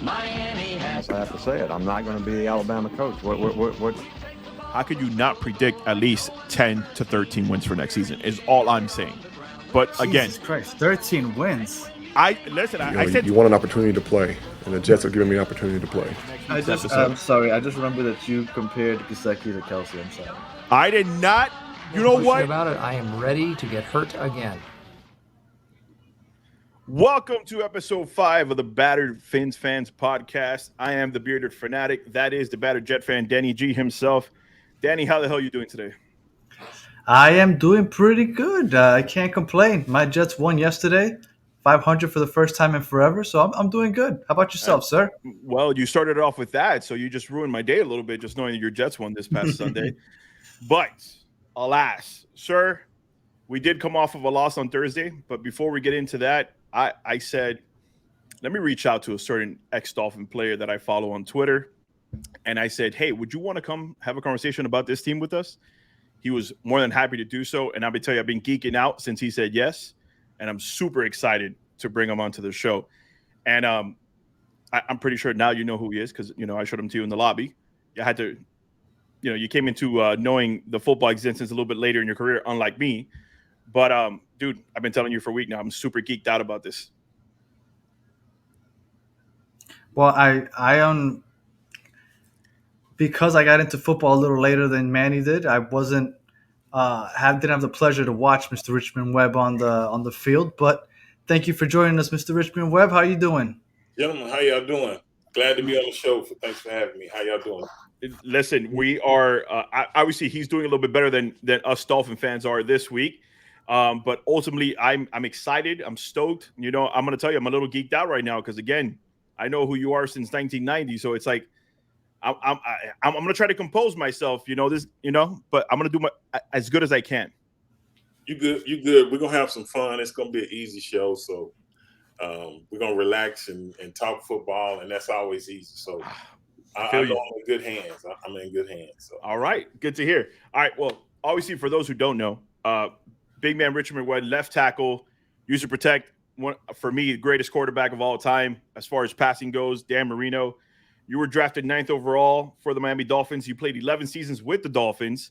I have to say it. I'm not going to be the Alabama coach. What? How could you not predict at least 10 to 13 wins for next season is all I'm saying. But again, Jesus Christ, 13 wins. I said you want an opportunity to play, and the Jets are giving me an opportunity to play. I'm sorry. I just remember that you compared Gesicki to Kelsey. I'm sorry. I did not. You know what? About it, I am ready to get hurt again. Welcome to episode 5 of the Battered Fins Fans podcast. I am the bearded fanatic. That is the battered Jet fan, Danny G himself. Danny, how the hell are you doing today? I am doing pretty good. I can't complain. My Jets won yesterday, 500 for the first time in forever. So I'm doing good. How about yourself, sir? Well, you started off with that, so you just ruined my day a little bit just knowing that your Jets won this past Sunday. But alas, sir, we did come off of a loss on Thursday. But before we get into that, I said, let me reach out to a certain ex-Dolphin player that I follow on Twitter. And I said, hey, would you want to come have a conversation about this team with us? He was more than happy to do so. And I'll be telling you, I've been geeking out since he said yes. And I'm super excited to bring him onto the show. And I'm pretty sure now you know who he is because, I showed him to you in the lobby. You had to, you came into knowing the football existence a little bit later in your career, unlike me. But, dude, I've been telling you for a week now. I'm super geeked out about this. Well, I because I got into football a little later than Manny did. I wasn't didn't have the pleasure to watch Mr. Richmond Webb on the field. But thank you for joining us, Mr. Richmond Webb. How you doing? Gentlemen, how y'all doing? Glad to be on the show. Thanks for having me. How y'all doing? Listen, we are obviously he's doing a little bit better than us Dolphin fans are this week. But ultimately, I'm excited. I'm stoked. I'm going to tell you, I'm a little geeked out right now because, again, I know who you are since 1990. So it's like I'm going to try to compose myself, but I'm going to do as good as I can. You good? We're going to have some fun. It's going to be an easy show. So we're going to relax and talk football, and that's always easy. So I'm in good hands. I'm in good hands. So. All right. Good to hear. All right. Well, obviously, for those who don't know, big man Richmond Webb, left tackle, used to protect, for me, the greatest quarterback of all time as far as passing goes, Dan Marino. You were drafted 9th overall for the Miami Dolphins. You played 11 seasons with the Dolphins.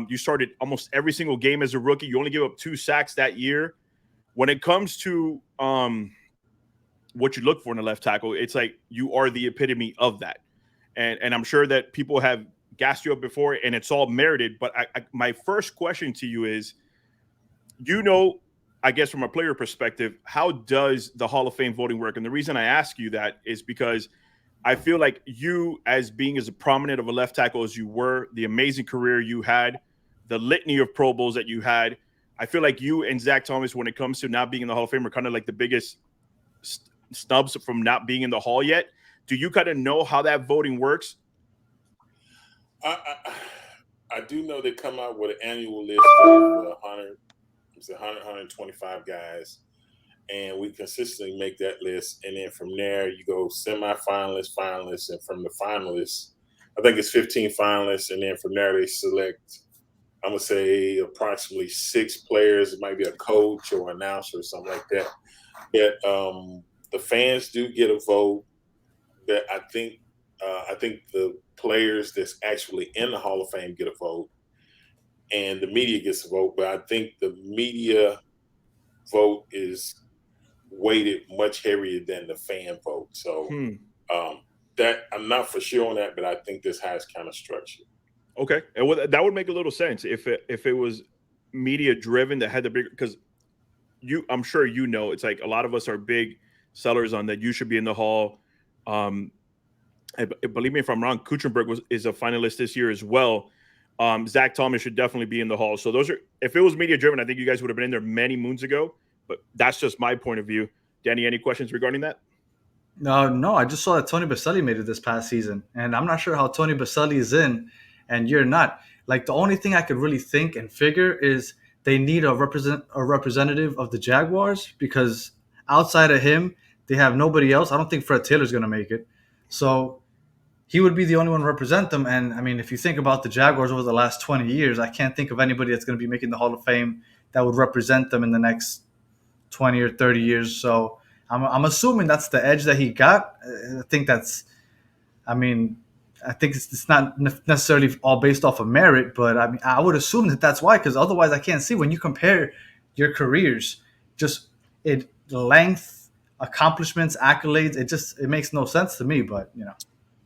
You started almost every single game as a rookie. You only gave up 2 sacks that year. When it comes to what you look for in a left tackle, it's like you are the epitome of that. And I'm sure that people have gassed you up before, and it's all merited. But my first question to you is, I guess from a player perspective, how does the Hall of Fame voting work? And the reason I ask you that is because I feel like you, as being as prominent of a left tackle as you were, the amazing career you had, the litany of Pro Bowls that you had, I feel like you and Zach Thomas, when it comes to not being in the Hall of Fame, are kind of like the biggest snubs from not being in the Hall yet. Do you kind of know how that voting works? I do know they come out with an annual list of 125 guys, and we consistently make that list. And then from there, you go semi-finalists, finalists, and from the finalists, I think it's 15 finalists. And then from there, they select, I'm going to say, approximately 6 players. It might be a coach or announcer or something like that. But the fans do get a vote. That I think the players that's actually in the Hall of Fame get a vote, and the media gets a vote. But I think the media vote is weighted much heavier than the fan vote. So that I'm not for sure on that, but I think this has kind of structure. Okay, and that would make a little sense if it was media driven that had the bigger, because I'm sure it's like a lot of us are big sellers on that you should be in the Hall. Believe me if I'm wrong, Kuchenberg is a finalist this year as well. Zach Thomas should definitely be in the Hall. So those are, if it was media driven, I think you guys would have been in there many moons ago. But that's just my point of view. Danny, any questions regarding that? No. I just saw that Tony Baselli made it this past season, and I'm not sure how Tony Baselli is in, and you're not. Like, the only thing I could really think and figure is they need a representative of the Jaguars, because outside of him, they have nobody else. I don't think Fred Taylor's going to make it. So he would be the only one to represent them. And, I mean, if you think about the Jaguars over the last 20 years, I can't think of anybody that's going to be making the Hall of Fame that would represent them in the next 20 or 30 years. So I'm assuming that's the edge that he got. I think it's not necessarily all based off of merit, but I mean, I would assume that that's why, because otherwise I can't see when you compare your careers, just length, accomplishments, accolades. It makes no sense to me. But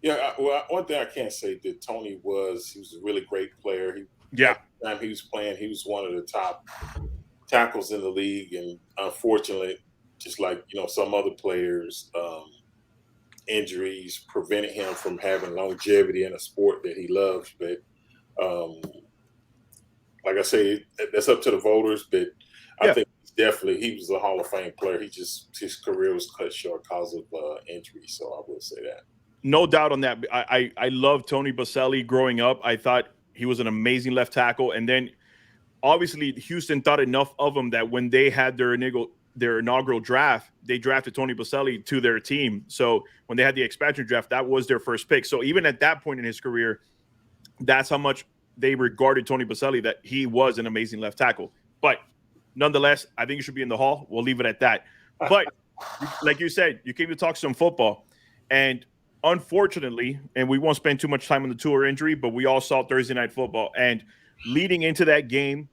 Yeah, one thing I can't say that Tony he was a really great player. Yeah. At the time he was playing, he was one of the top tackles in the league, and unfortunately, just like some other players, injuries prevented him from having longevity in a sport that he loves. But um, like I say, that's up to the voters. But I think he was a Hall of Fame player. His career was cut short because of injury. So I will say that. No doubt on that. I love Tony Boselli growing up. I thought he was an amazing left tackle. And then obviously Houston thought enough of him that when they had their inaugural draft, they drafted Tony Boselli to their team. So when they had the expansion draft, that was their first pick. So even at that point in his career, that's how much they regarded Tony Boselli, that he was an amazing left tackle. But nonetheless, I think he should be in the Hall. We'll leave it at that. But like you said, you came to talk some football. And unfortunately, and we won't spend too much time on the Tua injury, but we all saw Thursday Night Football. And leading into that game,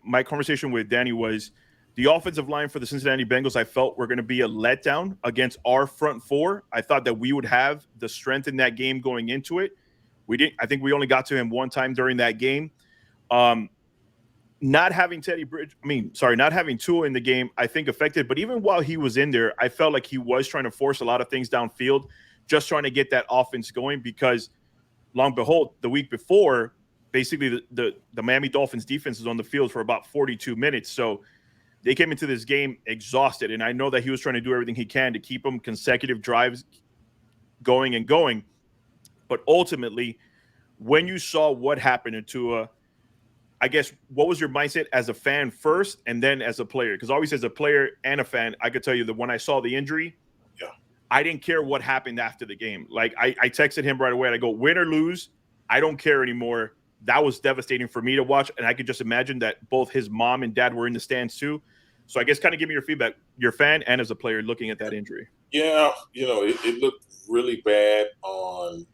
my conversation with Danny was the offensive line for the Cincinnati Bengals, I felt were going to be a letdown against our front four. I thought that we would have the strength in that game going into it. We didn't. I think we only got to him one time during that game. Not having not having Tua in the game, I think affected. But even while he was in there, I felt like he was trying to force a lot of things downfield, just trying to get that offense going, because long and behold, the week before, basically the Miami Dolphins defense was on the field for about 42 minutes. So they came into this game exhausted. And I know that he was trying to do everything he can to keep them consecutive drives going and going. But ultimately, when you saw what happened to Tua, I guess, what was your mindset as a fan first and then as a player? Because always as a player and a fan, I could tell you that when I saw the injury, I didn't care what happened after the game. Like I texted him right away and I go, win or lose, I don't care anymore. That was devastating for me to watch. And I could just imagine that both his mom and dad were in the stands too. So I guess kind of give me your feedback, your fan and as a player looking at that injury. Yeah, it looked really bad on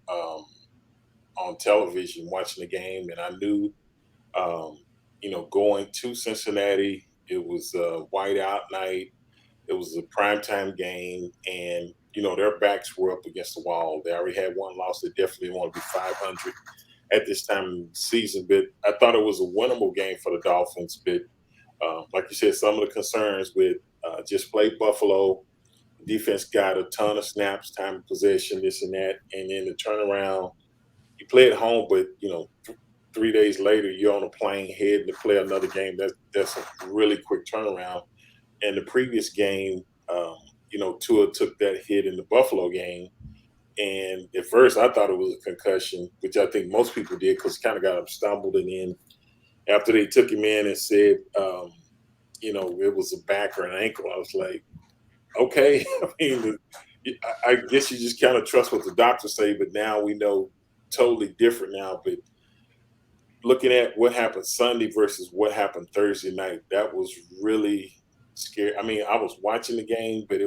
television watching the game. And I knew, going to Cincinnati, it was a whiteout night. It was a primetime game, and their backs were up against the wall. They already had one loss. They definitely want to be 500 at this time in the season. But I thought it was a winnable game for the Dolphins. But like you said, some of the concerns with just play Buffalo. Defense got a ton of snaps, time of possession, this and that, and then the turnaround. You play at home, but 3 days later you're on a plane heading to play another game. That's a really quick turnaround. And the previous game, Tua took that hit in the Buffalo game. And at first I thought it was a concussion, which I think most people did because he kind of got him stumbled. And then after they took him in and said, it was a back or an ankle, I was like, okay. I mean, I guess you just kind of trust what the doctors say, but now we know totally different now. But looking at what happened Sunday versus what happened Thursday night, that was really scary. I mean, I was watching the game, but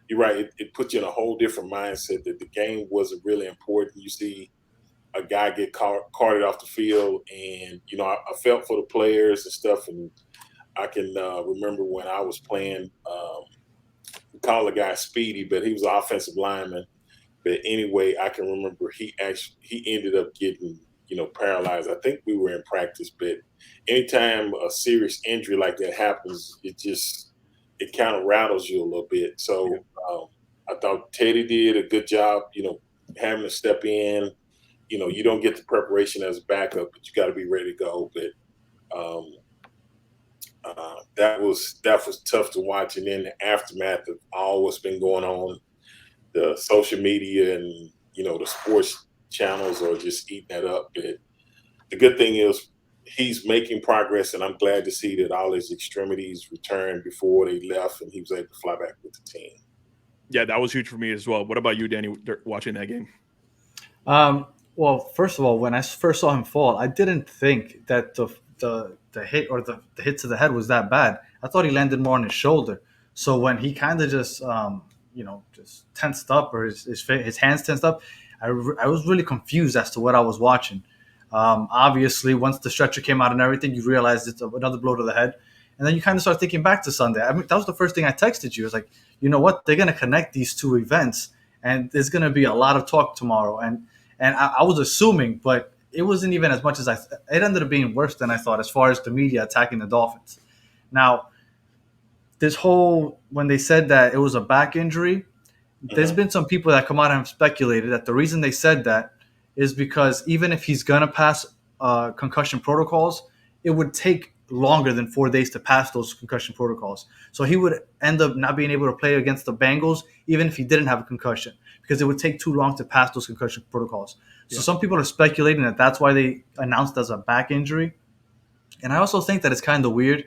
you're right, it put you in a whole different mindset that the game wasn't really important. You see a guy get carted off the field, and, I felt for the players and stuff. And I can remember when I was playing, we call the guy Speedy, but he was an offensive lineman. But anyway, I can remember he ended up getting, paralyzed. I think we were in practice, but anytime a serious injury like that happens, it kind of rattles you a little bit. So I thought Teddy did a good job, having to step in. You don't get the preparation as a backup, but you got to be ready to go. But that was tough to watch. And then the aftermath of all what's been going on, the social media and, the sports channels are just eating that up. But the good thing is he's making progress, and I'm glad to see that all his extremities returned before they left, and he was able to fly back with the team. Yeah, that was huge for me as well. What about you, Danny, watching that game? Well, first of all, when I first saw him fall, I didn't think that the hit or the hit to the head was that bad. I thought he landed more on his shoulder. So when he kind of just just tensed up, or his hands tensed up, I was really confused as to what I was watching. Obviously, once the stretcher came out and everything, you realized it's another blow to the head. And then you kind of start thinking back to Sunday. I mean, that was the first thing I texted you. I was like, you know what? They're going to connect these two events, and there's going to be a lot of talk tomorrow. And I was assuming, but it wasn't even as much as it ended up being worse than I thought as far as the media attacking the Dolphins. Now, when they said that it was a back injury, there's been some people that come out and have speculated that the reason they said that is because even if he's going to pass concussion protocols, it would take longer than 4 days to pass those concussion protocols. So he would end up not being able to play against the Bengals, even if he didn't have a concussion, because it would take too long to pass those concussion protocols. So some people are speculating that that's why they announced as a back injury. And I also think that it's kind of weird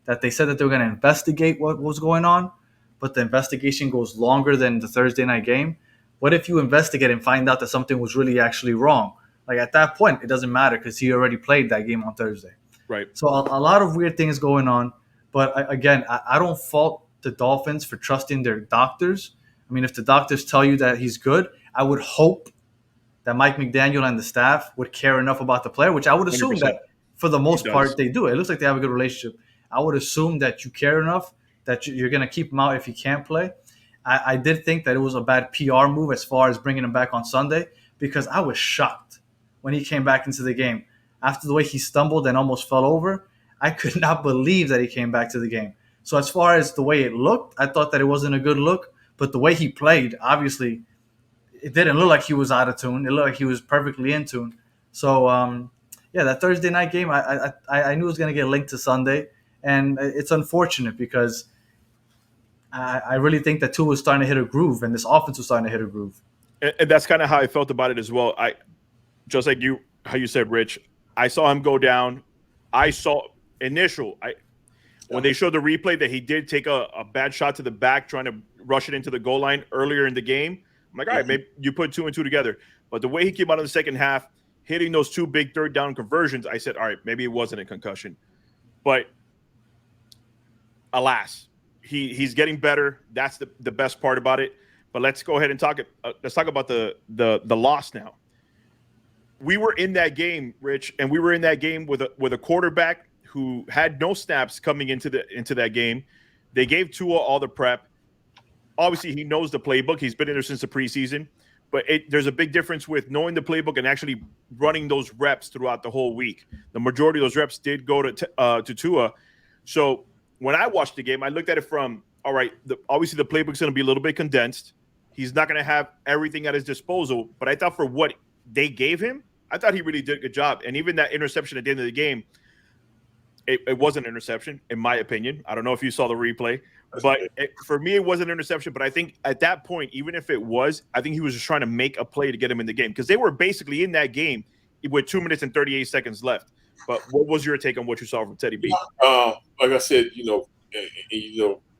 that they said that they were going to investigate what was going on, but the investigation goes longer than the Thursday night game. What if you investigate and find out that something was really actually wrong? Like at that point, it doesn't matter because he already played that game on Thursday. Right. So a lot of weird things going on. But again, I don't fault the Dolphins for trusting their doctors. I mean, if the doctors tell you that he's good, I would hope that Mike McDaniel and the staff would care enough about the player, which I would assume 100%. that for the most part they do. It looks like they have a good relationship. I would assume that you care enough that you're going to keep him out if he can't play. I did think that it was a bad PR move as far as bringing him back on Sunday, because I was shocked when he came back into the game. After the way he stumbled and almost fell over, I could not believe that he came back to the game. So as far as the way it looked, I thought that it wasn't a good look. But the way he played, obviously, it didn't look like he was out of tune. It looked like he was perfectly in tune. So, that Thursday night game, I knew it was going to get linked to Sunday. And it's unfortunate because I really think that Tua was starting to hit a groove, and this offense was starting to hit a groove. And that's kind of how I felt about it as well. Just like how you said, Rich, I saw him go down. I saw when they showed the replay that he did take a bad shot to the back, trying to rush it into the goal line earlier in the game. I'm like, all right, maybe you put 2 and 2 together. But the way he came out in the second half, hitting those 2 big third down conversions, I said, all right, maybe it wasn't a concussion. But alas, he's getting better. That's the best part about it. But let's go ahead and talk. Let's talk about the loss now. We were in that game, Rich, and we were in that game with a quarterback who had no snaps coming into that game. They gave Tua all the prep. Obviously, he knows the playbook. He's been in there since the preseason. But there's a big difference with knowing the playbook and actually running those reps throughout the whole week. The majority of those reps did go to Tua. So when I watched the game, I looked at it from, all right, obviously the playbook's going to be a little bit condensed. He's not going to have everything at his disposal. But I thought for what they gave him, I thought he really did a good job. And even that interception at the end of the game, it was an interception, in my opinion. I don't know if you saw the replay. But for me, it was an interception. But I think at that point, even if it was, I think he was just trying to make a play to get him in the game. Because they were basically in that game with 2 minutes and 38 seconds left. But what was your take on what you saw from Teddy B? Like I said,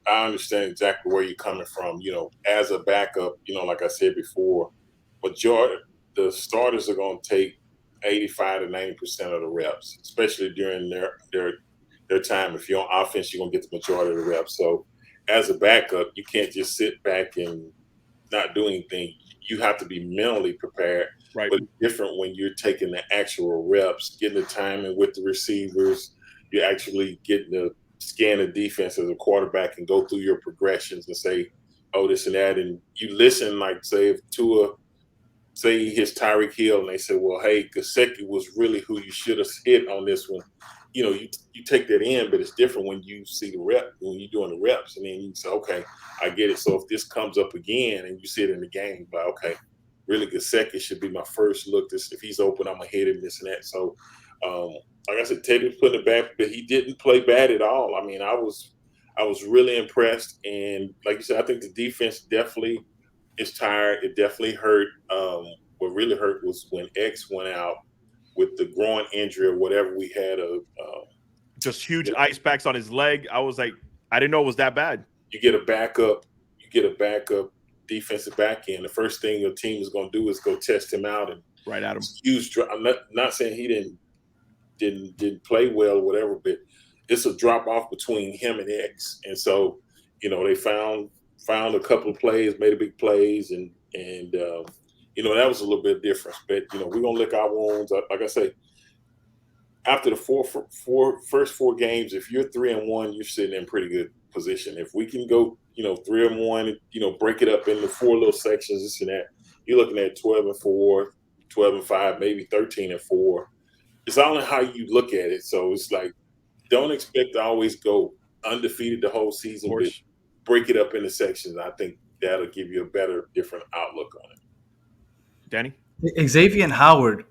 I understand exactly where you're coming from. As a backup, like I said before, the starters are going to take 85 to 90% of the reps, especially during their time. If you're on offense, you're going to get the majority of the reps. So as a backup, you can't just sit back and not do anything. You have to be mentally prepared. Right. But it's different when you're taking the actual reps, getting the timing with the receivers. You're actually getting to scan the defense as a quarterback and go through your progressions and say, oh, this and that. And you listen, like, say, if Tua, say he hits Tyreek Hill and they say, well, hey, Gesicki was really who you should have hit on this one. You take that in, but it's different when you see the rep, when you're doing the reps, and then you say, okay, I get it. So if this comes up again and you see it in the game, but okay, really Gesicki should be my first look. If he's open, I'm going to hit him, this and that. So, like I said, Teddy was putting it back, but he didn't play bad at all. I mean, I was really impressed. And like you said, I think the defense definitely is tired. It definitely hurt. What really hurt was when X went out with the groin injury or whatever we had. Just huge ice packs on his leg. I was like, I didn't know it was that bad. You get a backup defensive back end. The first thing your team is going to do is go test him out and right at him. I'm not saying he didn't play well or whatever, but it's a drop off between him and X. And so they found a couple of plays, made a big plays, and that was a little bit different. But we're gonna lick our wounds. Like I say, after the first four games, if you're 3-1, you're sitting in pretty good position. If we can go, 3-1, break it up into 4 little sections, this and that, you're looking at 12-4, 12-5, maybe 13-4. It's all in how you look at it. So it's like, don't expect to always go undefeated the whole season, but break it up into sections. I think that'll give you a better, different outlook on it. Danny? Xavier Howard,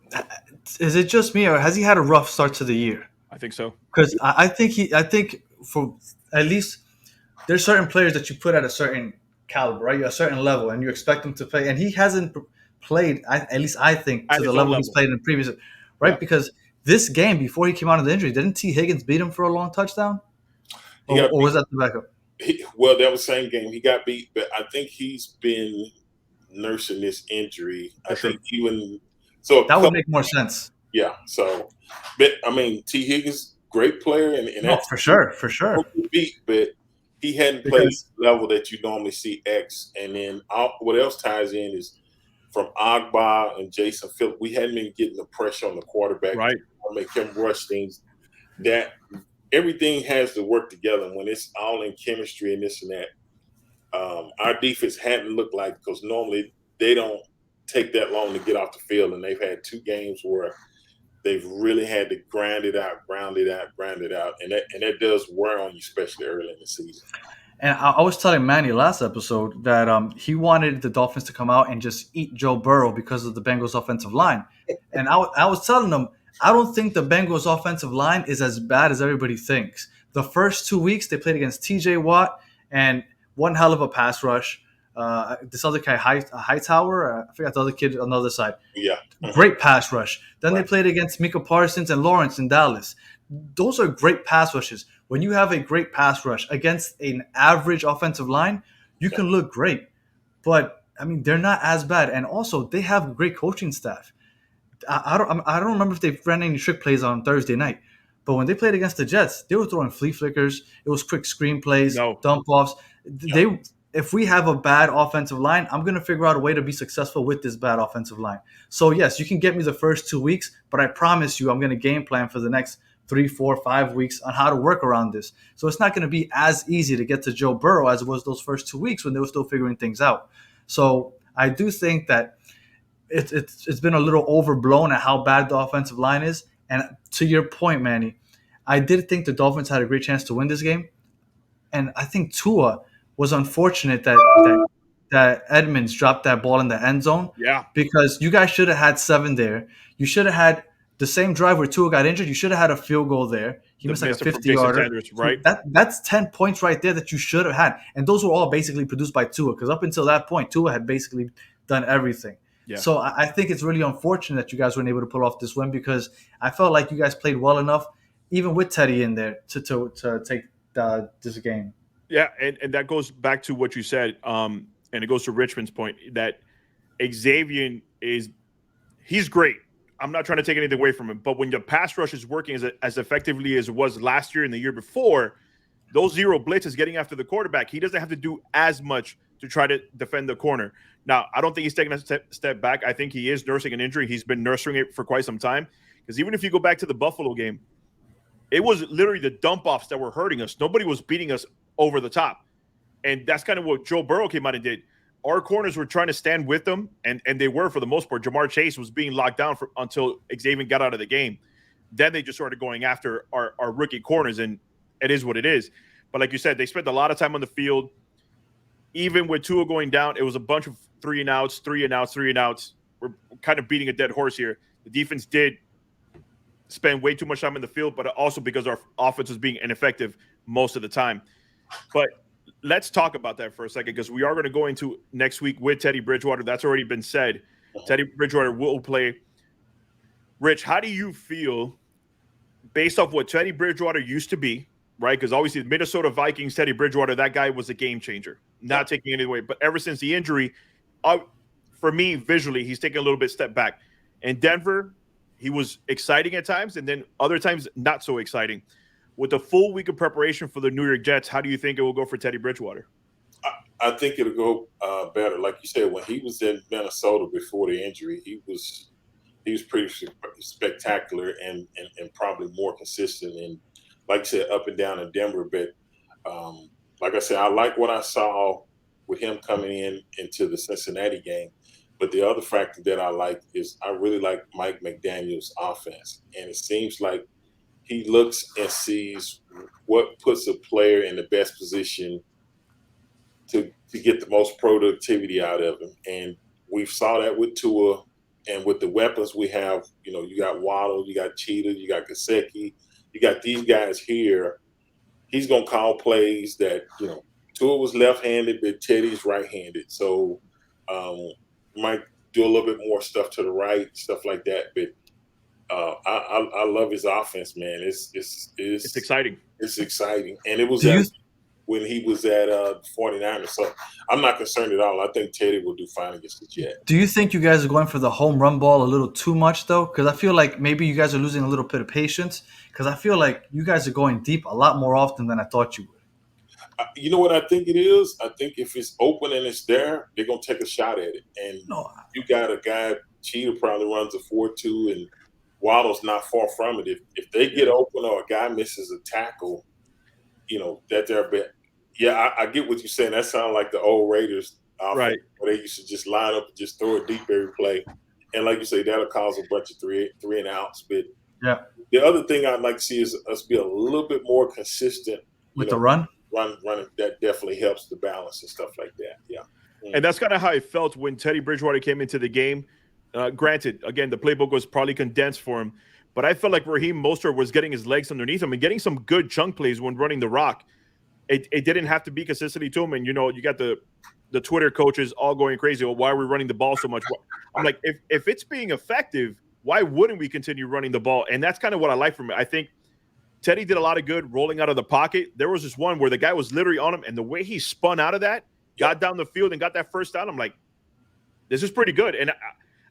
is it just me, or has he had a rough start to the year? I think so. Because I think for at least there's certain players that you put at a certain caliber, right? A certain level, and you expect them to play, and he hasn't played. At least I think to the level he's played in the previous, right? Yeah. Because this game before he came out of the injury, didn't T. Higgins beat him for a long touchdown, or was that the backup? Well, that was the same game. He got beat, but I think he's been nursing this injury. I think that would make more sense. Yeah. So, but I mean, T. Higgins, great player, and no, for sure. Beat, but he hadn't played the level that you normally see X. And then what else ties in is from Agba and Jason Phillips. We hadn't been getting the pressure on the quarterback, right? To make him rush things. That everything has to work together when it's all in chemistry and this and that. Our defense hadn't looked like, because normally they don't take that long to get off the field, and they've had 2 games where they've really had to grind it out, and that does wear on you, especially early in the season. And I was telling Manny last episode that he wanted the Dolphins to come out and just eat Joe Burrow because of the Bengals' offensive line, and I was telling them, I don't think the Bengals' offensive line is as bad as everybody thinks. The first 2 weeks they played against T.J. Watt and one hell of a pass rush. This other guy, Hightower, I forgot the other kid on the other side. Yeah. Great pass rush. Then they played against Micah Parsons and Lawrence in Dallas. Those are great pass rushes. When you have a great pass rush against an average offensive line, you can look great. But, I mean, they're not as bad. And also, they have a great coaching staff. I don't remember if they ran any trick plays on Thursday night. But when they played against the Jets, they were throwing flea flickers. It was quick screen plays, dump offs. If we have a bad offensive line, I'm going to figure out a way to be successful with this bad offensive line. So, yes, you can get me the first 2 weeks, but I promise you I'm going to game plan for the next 3, 4, 5 weeks on how to work around this. So it's not going to be as easy to get to Joe Burrow as it was those first 2 weeks when they were still figuring things out. So I do think that it's been a little overblown at how bad the offensive line is. And to your point, Manny, I did think the Dolphins had a great chance to win this game. And I think Tua was unfortunate that Edmonds dropped that ball in the end zone. Yeah. Because you guys should have had 7 there. You should have had the same drive where Tua got injured. You should have had a field goal there. He missed like a 50-yarder. Right? That's 10 points right there that you should have had. And those were all basically produced by Tua, because up until that point, Tua had basically done everything. Yeah. So I think it's really unfortunate that you guys weren't able to pull off this win, because I felt like you guys played well enough, even with Teddy in there, to take this game. Yeah, and that goes back to what you said, and it goes to Richmond's point that Xavier he's great. I'm not trying to take anything away from him, but when the pass rush is working as effectively as it was last year and the year before, those zero blitzes getting after the quarterback, he doesn't have to do as much to try to defend the corner. Now, I don't think he's taking a step back. I think he is nursing an injury. He's been nursing it for quite some time, because even if you go back to the Buffalo game, it was literally the dump-offs that were hurting us. Nobody was beating us over the top. And that's kind of what Joe Burrow came out and did. Our corners were trying to stand with them, and they were for the most part. Jamar Chase was being locked down until Xavier got out of the game. Then they just started going after our rookie corners, and it is what it is. But like you said, they spent a lot of time on the field. Even with Tua going down, it was a bunch of 3-and-outs. We're kind of beating a dead horse here. The defense did spend way too much time in the field, but also because our offense was being ineffective most of the time. But let's talk about that for a second, because we are going to go into next week with Teddy Bridgewater. That's already been said. Teddy Bridgewater will play. Rich, how do you feel based off what Teddy Bridgewater used to be, right? Because obviously the Minnesota Vikings, Teddy Bridgewater, that guy was a game changer. Not taking it away. But ever since the injury, for me, visually, he's taking a little bit step back. In Denver, he was exciting at times, and then other times not so exciting. with a full week of preparation for the New York Jets, how do you think it will go for Teddy Bridgewater? I think it'll go better. Like you said, when he was in Minnesota before the injury, he was pretty spectacular and probably more consistent and, like I said, up and down in Denver. But like I said, I like what I saw with him coming into the Cincinnati game. But the other factor that I like is I really like Mike McDaniel's offense. And it seems like he looks and sees what puts a player in the best position to get the most productivity out of him. And we saw that with Tua. And with the weapons we have, you got Waddle, you got Cheetah, you got Gesicki, you got these guys here. He's going to call plays that, Tua was left-handed, but Teddy's right-handed. So might do a little bit more stuff to the right, stuff like that. But I love his offense, man. It's exciting. It's exciting. And it was when he was at 49ers. So I'm not concerned at all. I think Teddy will do fine against the Jets. Do you think you guys are going for the home run ball a little too much, though? Because I feel like maybe you guys are losing a little bit of patience. Because I feel like you guys are going deep a lot more often than I thought you would. You know what I think it is? I think if it's open and it's there, they're going to take a shot at it. And you got a guy, Cheetah probably runs a 4.2, and Waddle's not far from it. If they get open or a guy misses a tackle, that they're bet. Yeah, I get what you're saying. That sounds like the old Raiders offense, where they used to just line up and just throw it deep every play. And like you say, that'll cause a bunch of three and outs. But the other thing I'd like to see is us be a little bit more consistent with the run. Running, that definitely helps the balance and stuff like that. Yeah. And that's kind of how I felt when Teddy Bridgewater came into the game. Granted, again, the playbook was probably condensed for him, but I felt like Raheem Mostert was getting his legs underneath him and getting some good chunk plays when running the rock. It didn't have to be consistently to him. And, you got the Twitter coaches all going crazy. Well, why are we running the ball so much? I'm like, if it's being effective, why wouldn't we continue running the ball? And that's kind of what I like from it. I think Teddy did a lot of good rolling out of the pocket. There was this one where the guy was literally on him, and the way he spun out of that, got down the field and got that first down, I'm like, this is pretty good. And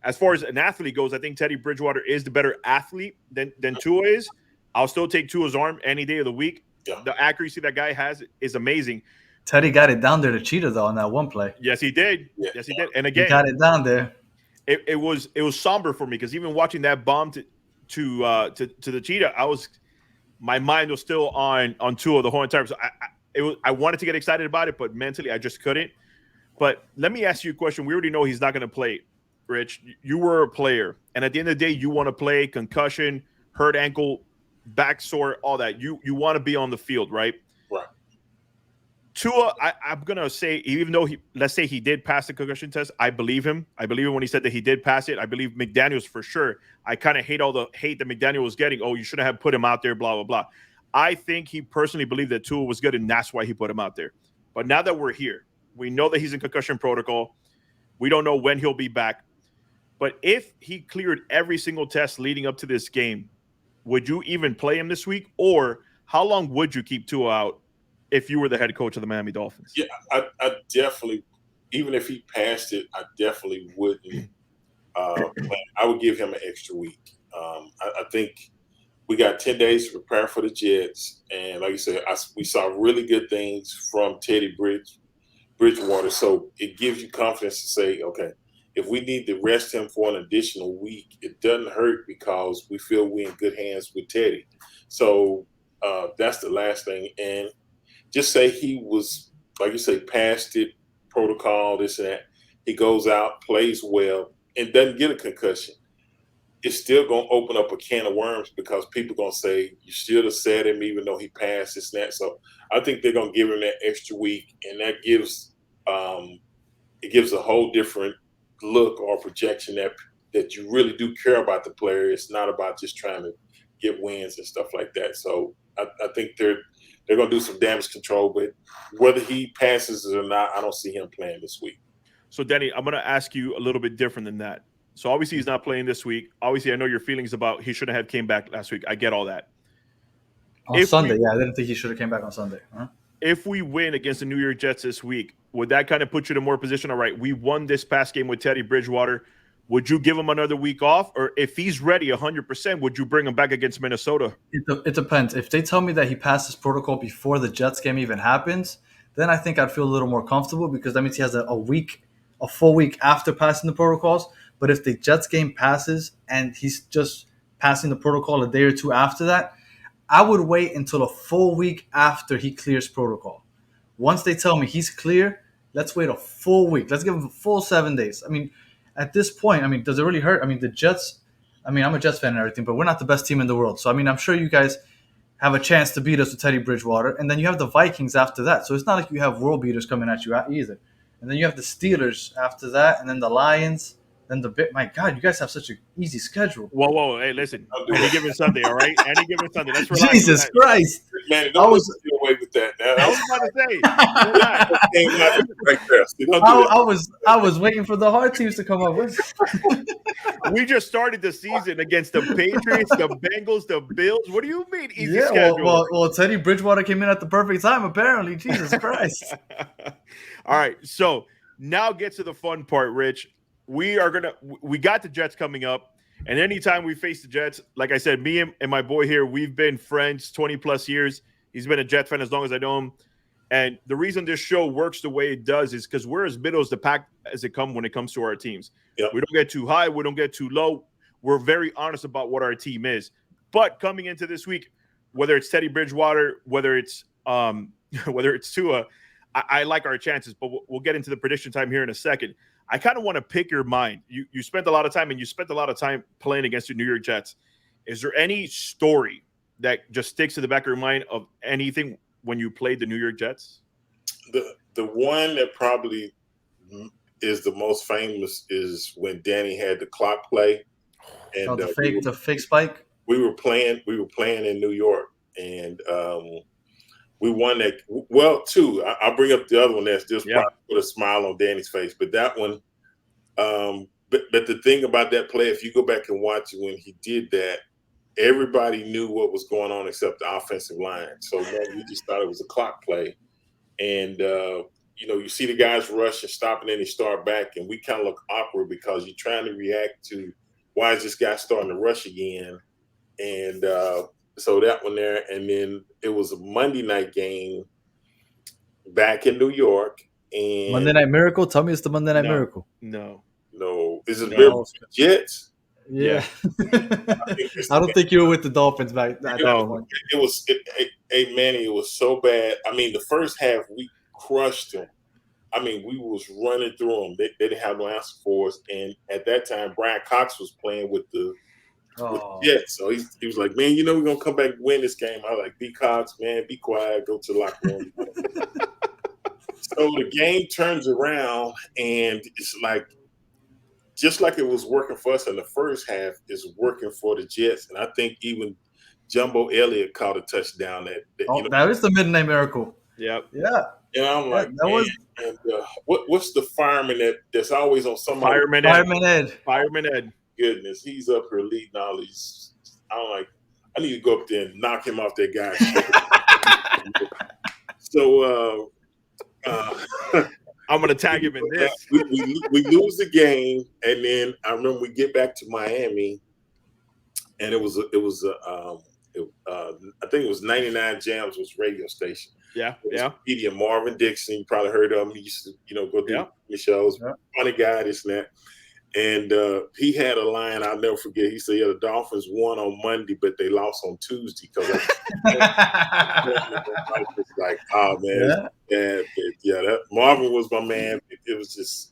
as far as an athlete goes, I think Teddy Bridgewater is the better athlete than Tua is. I'll still take Tua's arm any day of the week. Yeah. The accuracy that guy has is amazing. Teddy got it down there to Cheetah, though, on that one play. Yes, he did. Yeah. Yes, he did. And again, he got it down there. It was somber for me because even watching that bomb to the Cheetah, my mind was still on Tua the whole entire time. So I wanted to get excited about it, but mentally I just couldn't. But let me ask you a question. We already know he's not going to play, Rich. You were a player, and at the end of the day, you want to play. Concussion, hurt ankle, back sore, all that. You want to be on the field, right? Right. Tua, I'm gonna say, even though let's say he did pass the concussion test, I believe him. I believe him when he said that he did pass it. I believe McDaniels for sure. I kind of hate all the hate that McDaniel was getting. Oh, you shouldn't have put him out there, blah, blah, blah. I think he personally believed that Tua was good, and that's why he put him out there. But now that we're here, we know that he's in concussion protocol. We don't know when he'll be back. But if he cleared every single test leading up to this game, would you even play him this week? Or how long would you keep Tua out if you were the head coach of the Miami Dolphins? Yeah, I definitely, even if he passed it, I definitely wouldn't play. I would give him an extra week. I think we got 10 days to prepare for the Jets. And like you said, we saw really good things from Teddy Bridgewater. So it gives you confidence to say, okay, if we need to rest him for an additional week, it doesn't hurt because we feel we're in good hands with Teddy. So that's the last thing. And just say he was, like you say, passed it, protocol, this and that. He goes out, plays well, and doesn't get a concussion. It's still going to open up a can of worms because people are going to say, you should have said him even though he passed this and that. So I think they're going to give him that extra week, and that gives it gives a whole different look or projection that you really do care about the player. It's not about just trying to get wins and stuff like that. So I think they're going to do some damage control, but whether he passes it or not, I don't see him playing this week. So, Denny, I'm going to ask you a little bit different than that. So, obviously, he's not playing this week. Obviously, I know your feelings about he shouldn't have came back last week. I get all that. On Sunday, I didn't think he should have came back on Sunday. Huh? If we win against the New York Jets this week, would that kind of put you in a more position? All right, we won this past game with Teddy Bridgewater. would you give him another week off? Or if he's ready 100%, would you bring him back against Minnesota? It depends. If they tell me that he passes protocol before the Jets game even happens, then I think I'd feel a little more comfortable because that means he has a full week after passing the protocols. But if the Jets game passes and he's just passing the protocol a day or two after that, I would wait until a full week after he clears protocol. Once they tell me he's clear, let's wait a full week. Let's give him a full 7 days. I mean, at this point, I mean, does it really hurt? I mean, the Jets, I mean, I'm a Jets fan and everything, but we're not the best team in the world. So, I mean, I'm sure you guys have a chance to beat us with Teddy Bridgewater. And then you have the Vikings after that. So it's not like you have world beaters coming at you either. And then you have the Steelers after that, and then the Lions. Then my God, you guys have such an easy schedule. Whoa. Hey, listen. Any given Sunday, all right? Any given Sunday. Let's relax. Jesus Christ. Man, don't get away with that. I was about to say. I was waiting for the hard teams to come up with. We just started the season against the Patriots, the Bengals, the Bills. What do you mean easy schedule? Well, Teddy Bridgewater came in at the perfect time, apparently. Jesus Christ. All right, so now get to the fun part, Rich. We got the Jets coming up, and anytime we face the Jets, like I said, me and my boy here, we've been friends 20 plus years. He's been a Jet fan as long as I know him. And the reason this show works the way it does is because we're as middle as the pack as it comes when it comes to our teams. Yep. We don't get too high. We don't get too low. We're very honest about what our team is. But coming into this week, whether it's Teddy Bridgewater, whether it's Tua, I like our chances. But we'll get into the prediction time here in a second. I kind of want to pick your mind. You spent a lot of time, and you spent a lot of time playing against the New York Jets. Is there any story that just sticks to the back of your mind of anything when you played the New York Jets? The one that probably is the most famous is when Danny had the clock play, and the fake spike. We were playing in New York, and we won that. Well, two. I'll bring up the other one that's just probably put a smile on Danny's face. But that one, but the thing about that play, if you go back and watch it when he did that, everybody knew what was going on except the offensive line. So we just thought it was a clock play. And, you see the guys rush and stop, and then they start back. And we kind of look awkward because you're trying to react to why is this guy starting to rush again? And so that one there. And then it was a Monday night game back in New York. And Monday Night Miracle? Tell me it's the Monday Night Miracle. No. Is it Miracle for the Jets? Yeah. I don't think you were with the Dolphins back then. It was so bad. I mean, the first half we crushed them. I mean, we was running through them. They didn't have no answer for us. And at that time, Brian Cox was playing with the Jets. So he was like, man, we're going to come back and win this game. I was like, B. Cox, man, be quiet. Go to the locker room. So the game turns around, and it's like, just like it was working for us in the first half, is working for the Jets. And I think even Jumbo Elliott caught a touchdown. That is the Midnight Miracle. Yep. Yeah. And I'm like, what's the fireman that's always on somebody? Fireman Ed. Goodness, he's up here leading all these. I'm like, I need to go up there and knock him off that guy. So I'm gonna tag him in this. We lose the game, and then I remember we get back to Miami, and I think it was 99 Jams was radio station. Yeah. Media Marvin Dixon, you probably heard of him. He used to, go do the shows. Yeah. Funny guy, this and that. And he had a line I'll never forget. He said, the Dolphins won on Monday, but they lost on Tuesday. Because I was like, oh, man. That Marvin was my man. It was just,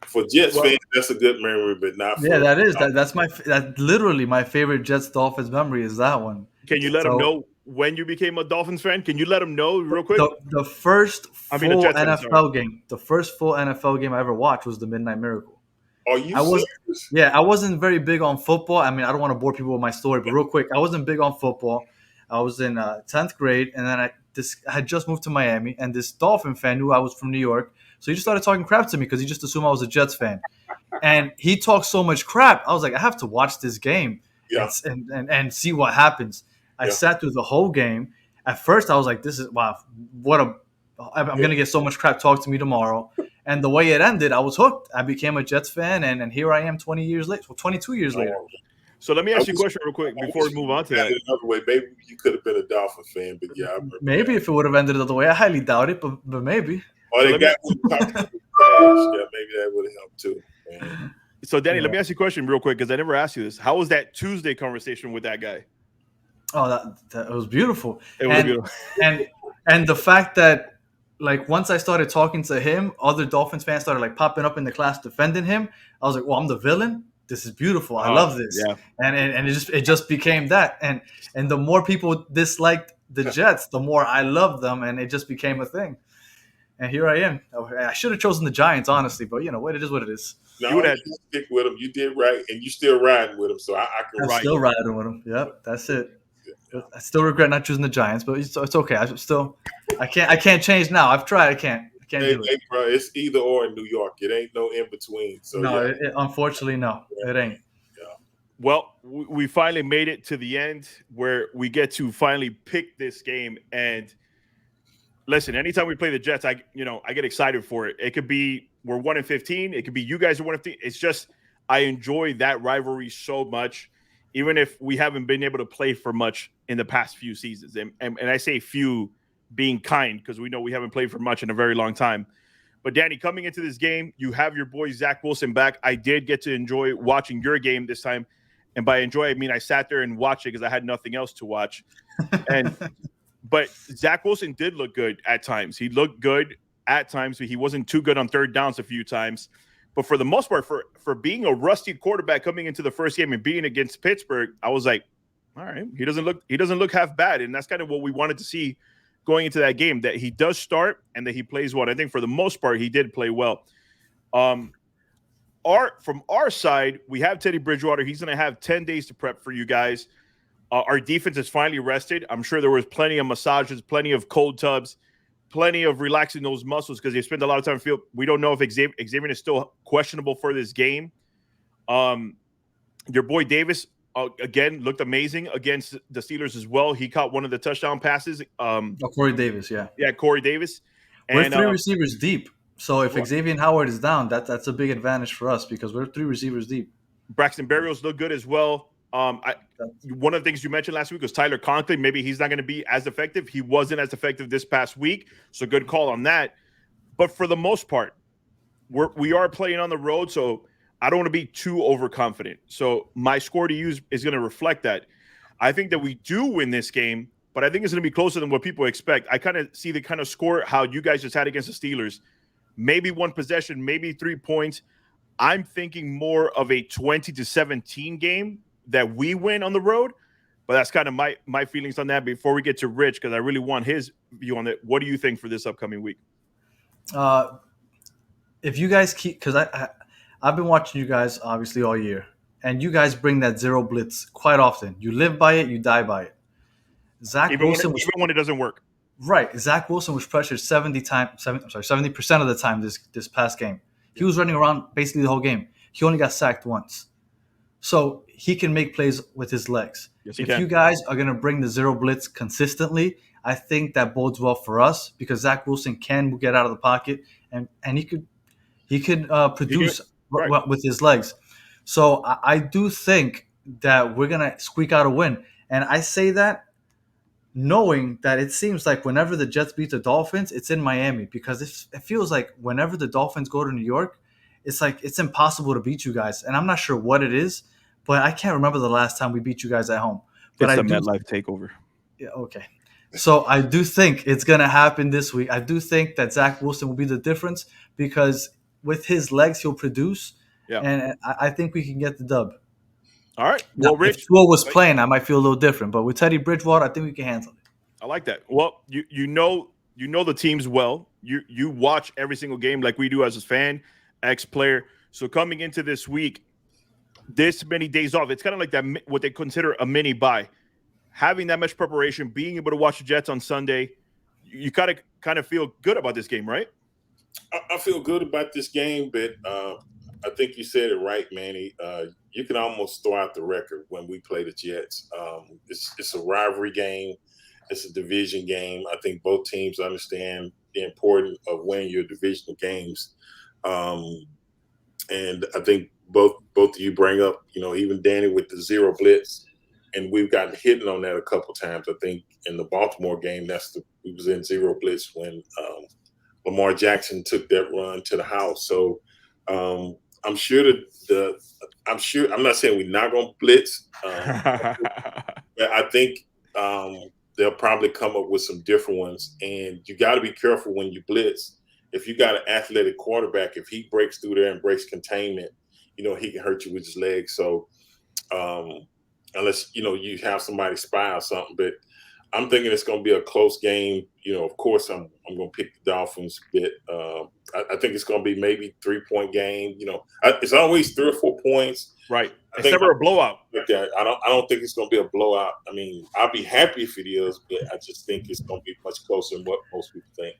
for Jets fans, that's a good memory, but not for that is. That's literally my favorite Jets-Dolphins memory is that one. Can you let them know when you became a Dolphins fan? Can you let them know real quick? The first full NFL game, the first full NFL game I ever watched was the Midnight Miracle. Are you serious? Yeah, I wasn't very big on football. I mean, I don't want to bore people with my story, but real quick, I wasn't big on football. I was in 10th grade, and then I had just moved to Miami, and this Dolphin fan knew I was from New York, so he just started talking crap to me because he just assumed I was a Jets fan. And he talked so much crap, I was like, I have to watch this game and see what happens. I sat through the whole game. At first, I was like, this is, wow, I'm going to get so much crap talked to me tomorrow. And the way it ended, I was hooked. I became a Jets fan, and here I am 20 years later, 22 years later. So let me ask you a question real quick before we move on to that. Another way, maybe you could have been a Dolphin fan, but yeah, I remember Maybe that. if it would have ended the other way, I highly doubt it, but maybe. Or they got with Crash. Yeah, maybe that would have helped too. Man. So Danny, let me ask you a question real quick because I never asked you this. How was that Tuesday conversation with that guy? Oh, that was beautiful. It was beautiful. and the fact that, like, once I started talking to him, other Dolphins fans started like popping up in the class defending him. I was like, well, I'm the villain. This is beautiful. I love this. Yeah. And it just became that. And the more people disliked the Jets, the more I loved them, and it just became a thing. And here I am. I should have chosen the Giants, honestly, but what, it is what it is. No, you would stick with them. You did right, and you still riding with them. So I can I'm ride. Still riding with them. Yep, that's it. I still regret not choosing the Giants, but it's okay. I can't change now. I've tried. I can't do it. Bro, it's either or in New York. It ain't no in between. So no, unfortunately, no, it ain't. Yeah. Well, we finally made it to the end where we get to finally pick this game. And listen, anytime we play the Jets, I get excited for it. It could be we're 1-15. It could be you guys are 1-15. It's just I enjoy that rivalry so much, even if we haven't been able to play for much in the past few seasons. And I say few being kind because we know we haven't played for much in a very long time. But Danny, coming into this game, you have your boy Zach Wilson back. I did get to enjoy watching your game this time. And by enjoy, I mean I sat there and watched it because I had nothing else to watch. But Zach Wilson did look good at times. He looked good at times. He wasn't too good on third downs a few times. But for the most part, for being a rusty quarterback coming into the first game and being against Pittsburgh, I was like, all right, he doesn't look half bad. And that's kind of what we wanted to see going into that game, that he does start and that he plays well. I think for the most part, he did play well. From our side, we have Teddy Bridgewater. He's going to have 10 days to prep for you guys. Our defense is finally rested. I'm sure there was plenty of massages, plenty of cold tubs, plenty of relaxing those muscles because they spend a lot of time in the field. We don't know if Xavier is still questionable for this game. Your boy Davis, again, looked amazing against the Steelers as well. He caught one of the touchdown passes. Corey Davis, yeah. Yeah, Corey Davis. We're three receivers deep. So if Xavier Howard is down, that's a big advantage for us because we're three receivers deep. Braxton Berrios looked good as well. One of the things you mentioned last week was Tyler Conklin. Maybe he's not going to be as effective. He wasn't as effective this past week, so good call on that. But for the most part, we are playing on the road, so I don't want to be too overconfident. So my score to use is going to reflect that. I think that we do win this game, but I think it's going to be closer than what people expect. I kind of see the kind of score how you guys just had against the Steelers. Maybe one possession, maybe 3 points. I'm thinking more of a 20-17 game that we win on the road, but that's kind of my feelings on that before we get to Rich, because I really want his view on it. What do you think for this upcoming week? If you guys keep, because I've been watching you guys obviously all year, and you guys bring that zero blitz quite often. You live by it, you die by it. Even when it doesn't work. Right. Zach Wilson was pressured 70% of the time this past game. He was running around basically the whole game. He only got sacked once. So he can make plays with his legs. Yes, he if can. you guys are going to bring the zero blitz consistently, I think that bodes well for us because Zach Wilson can get out of the pocket and he could produce with his legs. So I do think that we're going to squeak out a win. And I say that knowing that it seems like whenever the Jets beat the Dolphins, it's in Miami because it feels like whenever the Dolphins go to New York, it's like it's impossible to beat you guys. And I'm not sure what it is, but I can't remember the last time we beat you guys at home. But it's the MetLife takeover. Yeah, okay. So I do think it's going to happen this week. I do think that Zach Wilson will be the difference because with his legs, he'll produce. Yeah. And I think we can get the dub. All right. Well, Rich, if Tua was playing, I might feel a little different. But with Teddy Bridgewater, I think we can handle it. I like that. Well, you know the teams well. You watch every single game like we do as a fan, ex-player. So coming into this week, this many days off, it's kind of like that what they consider a mini bye. Having that much preparation, being able to watch the Jets on Sunday, you gotta kind of feel good about this game, right? I feel good about this game, but I think you said it right, Manny. You can almost throw out the record when we play the Jets. It's a rivalry game, It's a division game. I think both teams understand the importance of winning your divisional games. And I think both of you bring up, even Danny with the zero blitz, and we've gotten hit on that a couple times. I think in the Baltimore game, we was in zero blitz when Lamar Jackson took that run to the house. So I'm sure I'm not saying we're not going to blitz. But I think they'll probably come up with some different ones. And you got to be careful when you blitz. If you got an athletic quarterback, if he breaks through there and breaks containment, he can hurt you with his legs. So unless, you have somebody spy or something. But I'm thinking it's going to be a close game. Of course, I'm going to pick the Dolphins. But I think it's going to be maybe 3-point game. It's always 3 or 4 points. Right. It's never a blowout. Like that. I don't think it's going to be a blowout. I mean, I'll be happy if it is, but I just think it's going to be much closer than what most people think.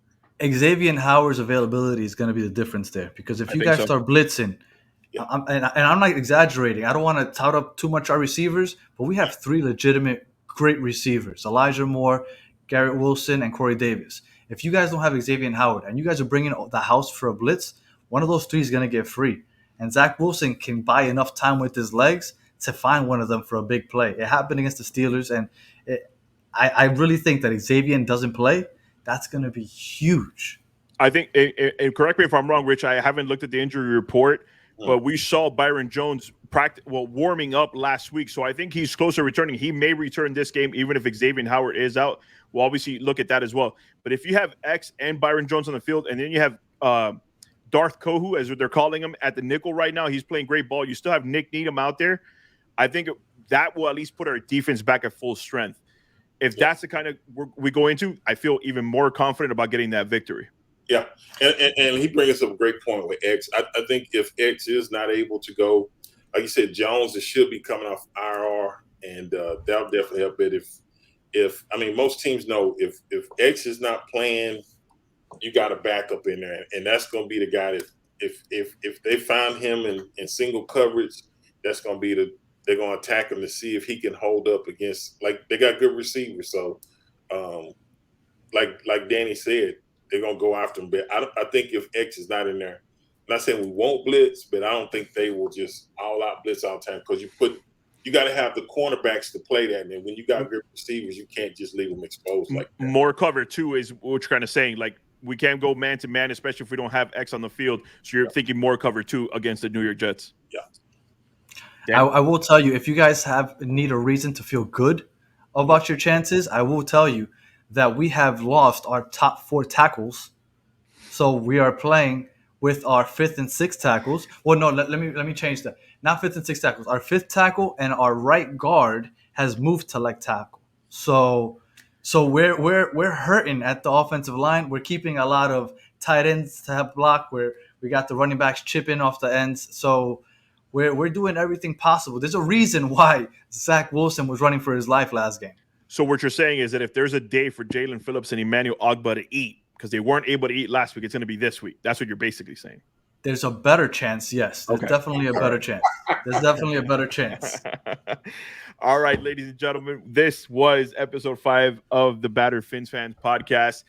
Xavier Howard's availability is going to be the difference there, because if you guys start blitzing, and I'm not exaggerating, I don't want to tout up too much our receivers, but we have 3 legitimate great receivers: Elijah Moore, Garrett Wilson, and Corey Davis. If you guys don't have Xavier Howard and you guys are bringing the house for a blitz, one of those 3 is going to get free. And Zach Wilson can buy enough time with his legs to find one of them for a big play. It happened against the Steelers, and I really think that Xavier doesn't play. That's going to be huge. I think, and correct me if I'm wrong, Rich, I haven't looked at the injury report, but we saw Byron Jones warming up last week. So I think he's close to returning. He may return this game, even if Xavier Howard is out. We'll obviously look at that as well. But if you have X and Byron Jones on the field, and then you have Darth Kohu, as they're calling him, at the nickel right now, he's playing great ball. You still have Nick Needham out there. I think that will at least put our defense back at full strength. If that's the kind of we go into, I feel even more confident about getting that victory. Yeah, and he brings up a great point with X. I think if X is not able to go, like you said, Jones should be coming off IR, and that'll definitely help it. If most teams know if X is not playing, you got a backup in there, and that's going to be the guy that if they find him in single coverage, that's going to be they're going to attack him to see if he can hold up against, like, they got good receivers. So, like Danny said, they're going to go after him. But I think if X is not in there, I'm not saying we won't blitz, but I don't think they will just all out blitz all the time, because you got to have the cornerbacks to play that. And when you got good receivers, you can't just leave them exposed like that. More cover too is what you're kind of saying. Like, we can't go man to man, especially if we don't have X on the field. So you're thinking more cover 2 against the New York Jets. Yeah. I will tell you, if you guys need a reason to feel good about your chances, I will tell you that we have lost our top 4 tackles. So we are playing with our 5th and 6th tackles. Well, no, let me change that. Not 5th and 6th tackles. Our 5th tackle and our right guard has moved to left tackle. So we're hurting at the offensive line. We're keeping a lot of tight ends to have block, where we got the running backs chipping off the ends. So we're doing everything possible. There's a reason why Zach Wilson was running for his life last game. So what you're saying is that if there's a day for Jalen Phillips and Emmanuel Ogbah to eat, because they weren't able to eat last week, it's going to be this week. That's what you're basically saying. There's a better chance, yes. There's definitely a better chance. There's definitely a better chance. All right, ladies and gentlemen, this was episode 5 of the Battered Fins Fans podcast.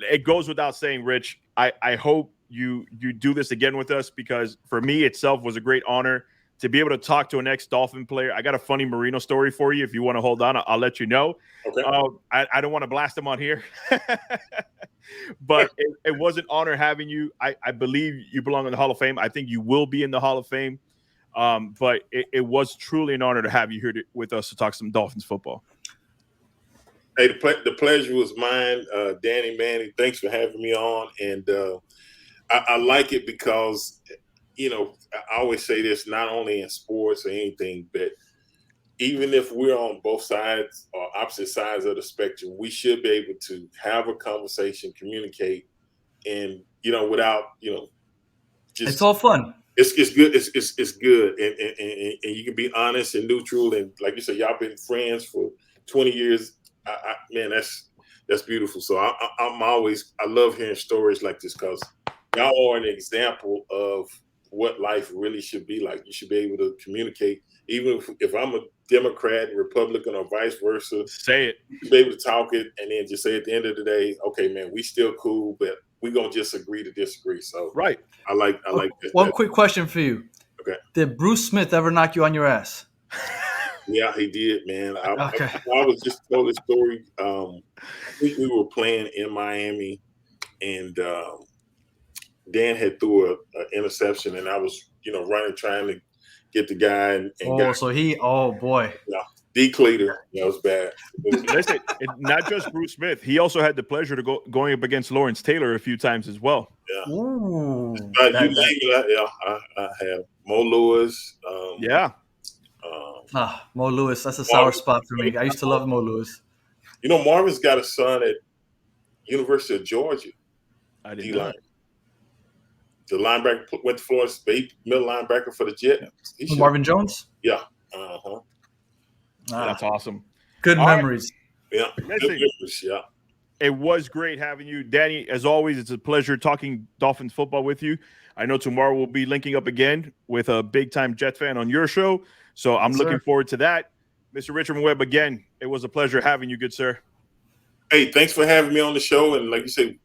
It goes without saying, Rich, I hope you do this again with us, because for me itself was a great honor to be able to talk to an ex-Dolphin player. I got a funny Marino story for you. If you want to hold on, I'll let you know. Okay. I don't want to blast him on here. But it was an honor having you. I believe you belong in the Hall of Fame. I think you will be in the Hall of Fame. But it was truly an honor to have you here with us to talk some Dolphins football. Hey, the pleasure was mine. Danny, Manny, thanks for having me on. And I like it because, I always say this, not only in sports or anything, but even if we're on both sides or opposite sides of the spectrum, we should be able to have a conversation, communicate, and, without, just. It's all fun. It's good. It's good. And you can be honest and neutral. And like you said, y'all been friends for 20 years. Man, that's beautiful. So I love hearing stories like this, because y'all are an example of what life really should be like. You should be able to communicate, even if I'm a Democrat, Republican, or vice versa. Say it. You should be able to talk it and then just say at the end of the day, okay, man, we still cool, but we're gonna just agree to disagree. So Right. I like that. One quick question for you. Okay. Did Bruce Smith ever knock you on your ass? Yeah, he did, man. Okay. I was just told this story. We were playing in Miami, and Dan had threw an interception, and I was, running trying to get the guy. Oh boy. Yeah, decleater. That was bad. Listen, not just Bruce Smith. He also had the pleasure to going up against Lawrence Taylor a few times as well. Yeah. Ooh. You name it, I had Mo Lewis. Mo Lewis. That's a sour spot for me. I used to love Mo Lewis. Marvin's got a son at University of Georgia. I didn't know. The linebacker went to Florida State, middle linebacker for the Jets. Marvin Jones? Yeah. That's awesome. Good memories. Yeah. Listen, Yeah. it was great having you. Danny, as always, it's a pleasure talking Dolphins football with you. I know tomorrow we'll be linking up again with a big-time Jet fan on your show, so I'm looking forward to that. Mr. Richmond Webb, again, it was a pleasure having you, good sir. Hey, thanks for having me on the show, and like you say,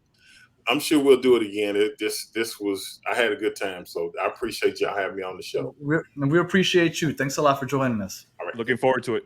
I'm sure we'll do it again. I had a good time, so I appreciate y'all having me on the show. We appreciate you. Thanks a lot for joining us. All right. Looking forward to it.